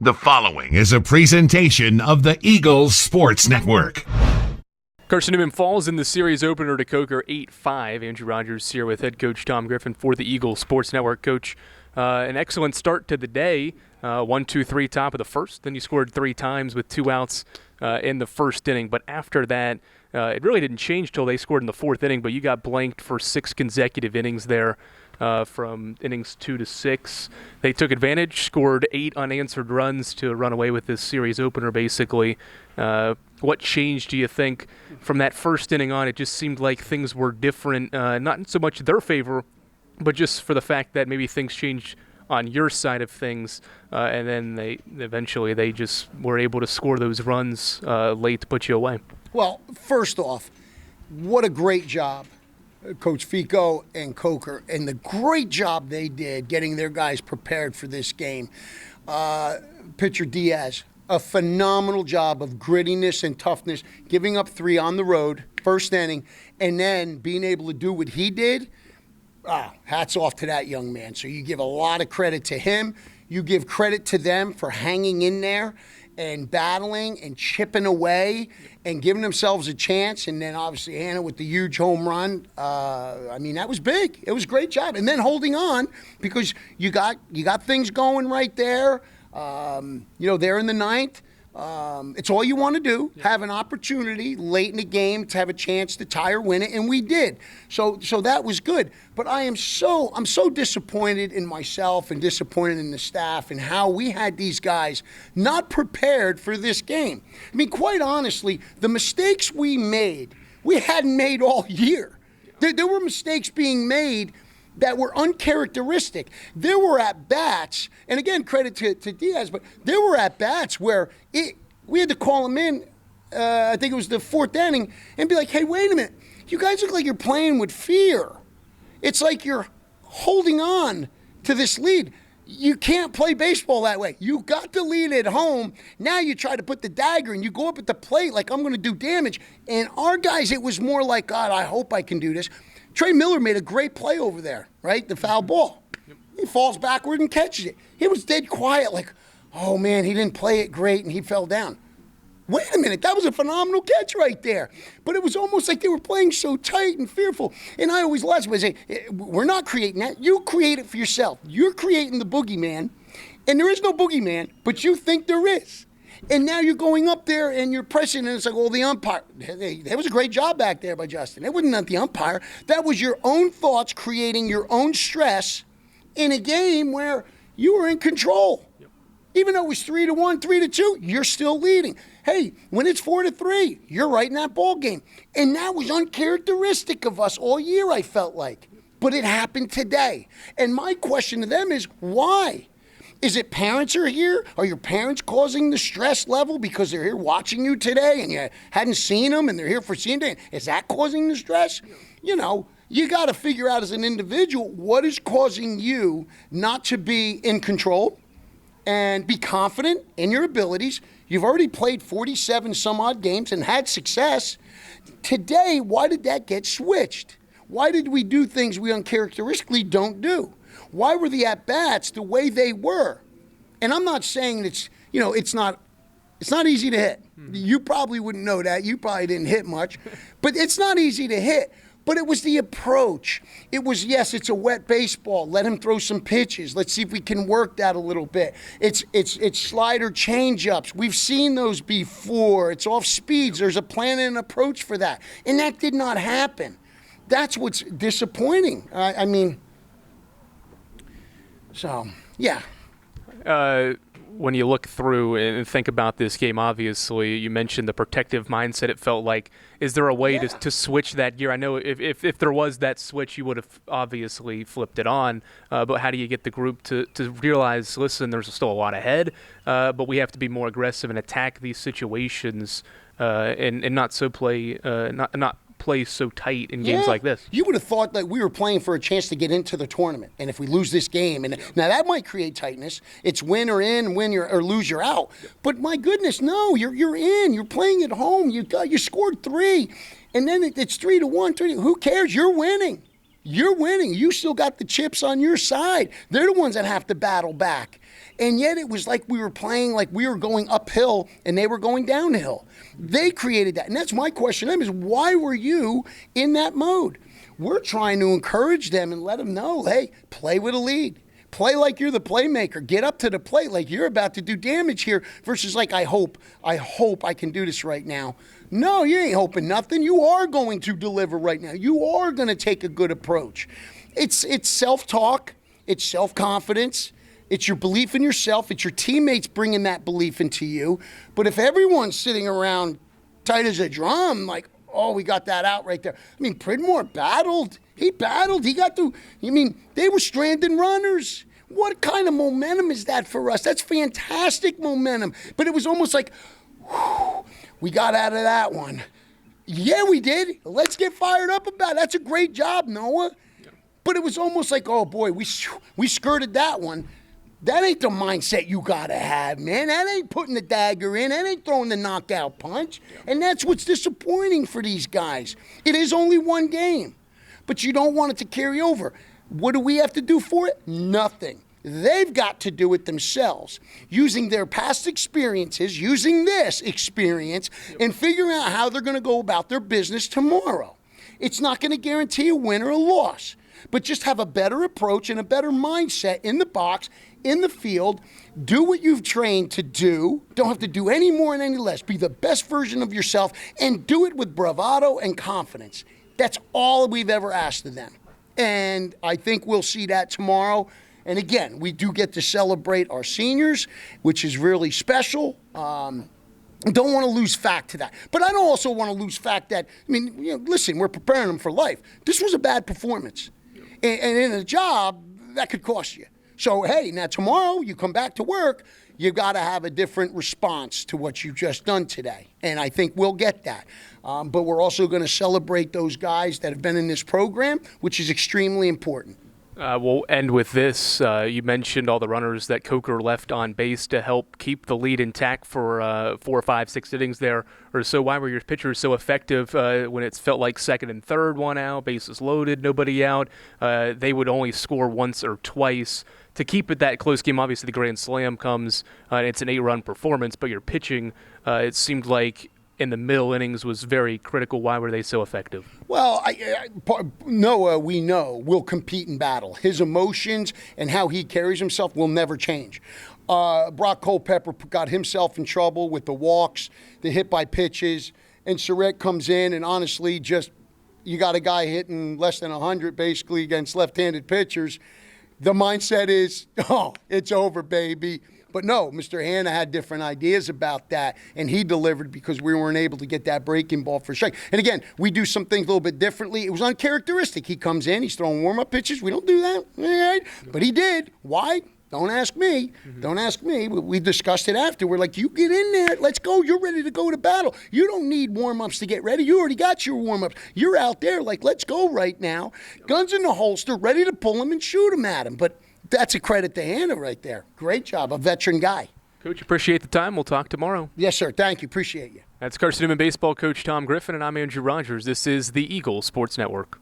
The following is a presentation of the Eagles Sports Network. Carson-Newman falls in the series opener to Coker 8-5. Andrew Rogers here with head coach Tom Griffin for the Eagles Sports Network. Coach, an excellent start to the day. 1-2-3 top of the first. Then you scored 3 times with 2 outs in the first inning. But after that, it really didn't change till they scored in the 4th inning. But you got blanked for 6 consecutive innings there. From innings 2 to 6. They took advantage, scored 8 unanswered runs to run away with this series opener, basically. What changed, do you think, from that first inning on? It just seemed like things were different, not so much their favor, but just for the fact that maybe things changed on your side of things, and then they eventually just were able to score those runs late to put you away. Well, first off, what a great job Coach Fico and Coker, and the great job they did getting their guys prepared for this game. Pitcher Diaz, a phenomenal job of grittiness and toughness, giving up 3 on the road, first inning, and then being able to do what he did. Hats off to that young man. So you give a lot of credit to him. You give credit to them for hanging in there and battling and chipping away and giving themselves a chance. And then obviously Hannah with the huge home run. That was big. It was a great job. And then holding on because you got things going right there. They're in the 9th. It's all you want to do, have an opportunity late in the game to have a chance to tie or win it, and we did. So that was good. But I'm so disappointed in myself and disappointed in the staff and how we had these guys not prepared for this game. I mean, quite honestly, the mistakes we made, we hadn't made all year. There were mistakes being made that were uncharacteristic. There were at-bats, and again, credit to Diaz, but there were at-bats where we had to call him in, I think it was the 4th inning, and be like, hey, wait a minute. You guys look like you're playing with fear. It's like you're holding on to this lead. You can't play baseball that way. You got the lead at home. Now you try to put the dagger and you go up at the plate like I'm going to do damage. And our guys, it was more like, God, I hope I can do this. Trey Miller made a great play over there, right? The foul ball. He falls backward and catches it. He was dead quiet, like, oh, man, he didn't play it great, and he fell down. Wait a minute, that was a phenomenal catch right there. But it was almost like they were playing so tight and fearful. And I always laugh and say, we're not creating that. You create it for yourself. You're creating the boogeyman, and there is no boogeyman, but you think there is. And now you're going up there and you're pressing, and it's like, well, the umpire. That was a great job back there by Justin. It wasn't not the umpire. That was your own thoughts creating your own stress in a game where you were in control. Yep. Even though it was 3-1, 3-2, you're still leading. Hey, when it's 4-3, you're right in that ball game. And that was uncharacteristic of us all year, I felt like. But it happened today. And my question to them is, why? Is it parents are here? Are your parents causing the stress level because they're here watching you today and you hadn't seen them and they're here for seeing them? Is that causing the stress? You know, you got to figure out as an individual what is causing you not to be in control and be confident in your abilities. You've already played 47 some odd games and had success. Today, why did that get switched? Why did we do things we uncharacteristically don't do? Why were the at-bats the way they were? And I'm not saying it's not easy to hit. You probably wouldn't know that. You probably didn't hit much. But it's not easy to hit. But it was the approach. It was, yes, it's a wet baseball. Let him throw some pitches. Let's see if we can work that a little bit. It's slider change-ups. We've seen those before. It's off speeds. There's a plan and an approach for that. And that did not happen. That's what's disappointing. So, yeah. When you look through and think about this game, obviously, you mentioned the protective mindset. It felt like, is there a way to switch that gear? I know if there was that switch, you would have obviously flipped it on. But how do you get the group to realize, listen, there's still a lot ahead, but we have to be more aggressive and attack these situations and not play so tight in games like this. You would have thought that we were playing for a chance to get into the tournament, and if we lose this game, now that might create tightness. It's win or in, or lose, you're out. But my goodness, no, you're in. You're playing at home. You scored 3, and then it's 3-1. Who cares? You're winning. You're winning. You still got the chips on your side. They're the ones that have to battle back. And yet it was like we were playing like we were going uphill and they were going downhill. They created that. And that's my question to them is, why were you in that mode? We're trying to encourage them and let them know, hey, play with a lead. Play like you're the playmaker. Get up to the plate like you're about to do damage here versus like, I hope I can do this right now. No, you ain't hoping nothing. You are going to deliver right now. You are going to take a good approach. It's self-talk. It's self-confidence. It's your belief in yourself. It's your teammates bringing that belief into you. But if everyone's sitting around tight as a drum, like, oh, we got that out right there. I mean, Pridmore battled. He battled. He got through. They were stranded runners. What kind of momentum is that for us? That's fantastic momentum. But it was almost like, whew, we got out of that one. Yeah, we did. Let's get fired up about it. That's a great job, Noah. Yeah. But it was almost like, oh, boy, we skirted that one. That ain't the mindset you got to have, man. That ain't putting the dagger in. That ain't throwing the knockout punch. Yeah. And that's what's disappointing for these guys. It is only one game, but you don't want it to carry over. What do we have to do for it? Nothing. They've got to do it themselves, using their past experiences, using this experience, and figuring out how they're going to go about their business tomorrow. It's not going to guarantee a win or a loss, but just have a better approach and a better mindset in the box, in the field. Do what you've trained to do. Don't have to do any more and any less. Be the best version of yourself and do it with bravado and confidence. That's all we've ever asked of them. And I think we'll see that tomorrow. And again, we do get to celebrate our seniors, which is really special. Don't want to lose fact to that. But I don't also want to lose fact that, listen, we're preparing them for life. This was a bad performance. And in a job, that could cost you. So, hey, now tomorrow you come back to work, you've got to have a different response to what you've just done today. And I think we'll get that. But we're also going to celebrate those guys that have been in this program, which is extremely important. We'll end with this. You mentioned all the runners that Coker left on base to help keep the lead intact for 4, 5, 6 innings there or so. Why were your pitchers so effective when it's felt like second and third, one out, bases loaded, nobody out? They would only score once or twice. To keep it that close game, obviously the grand slam comes, and it's an 8-run performance, but your pitching, it seemed like in the middle innings was very critical. Why were they so effective? Well, Noah, we know, will compete in battle. His emotions and how he carries himself will never change. Brock Culpepper got himself in trouble with the walks, the hit by pitches, and Surratt comes in and honestly you got a guy hitting less than 100 basically against left-handed pitchers. The mindset is, oh, it's over, baby. But no, Mr. Hanna had different ideas about that, and he delivered because we weren't able to get that breaking ball for a strike. And again, we do some things a little bit differently. It was uncharacteristic. He comes in, he's throwing warm-up pitches. We don't do that, all right? But he did. Why? Don't ask me. Don't ask me. We discussed it after. We're like, you get in there. Let's go. You're ready to go to battle. You don't need warm-ups to get ready. You already got your warm-ups. You're out there like, let's go right now. Guns in the holster, ready to pull him and shoot him at him. But that's a credit to Hanna right there. Great job. A veteran guy. Coach, appreciate the time. We'll talk tomorrow. Yes, sir. Thank you. Appreciate you. That's Carson-Newman baseball coach Tom Griffin, and I'm Andrew Rogers. This is the Eagle Sports Network.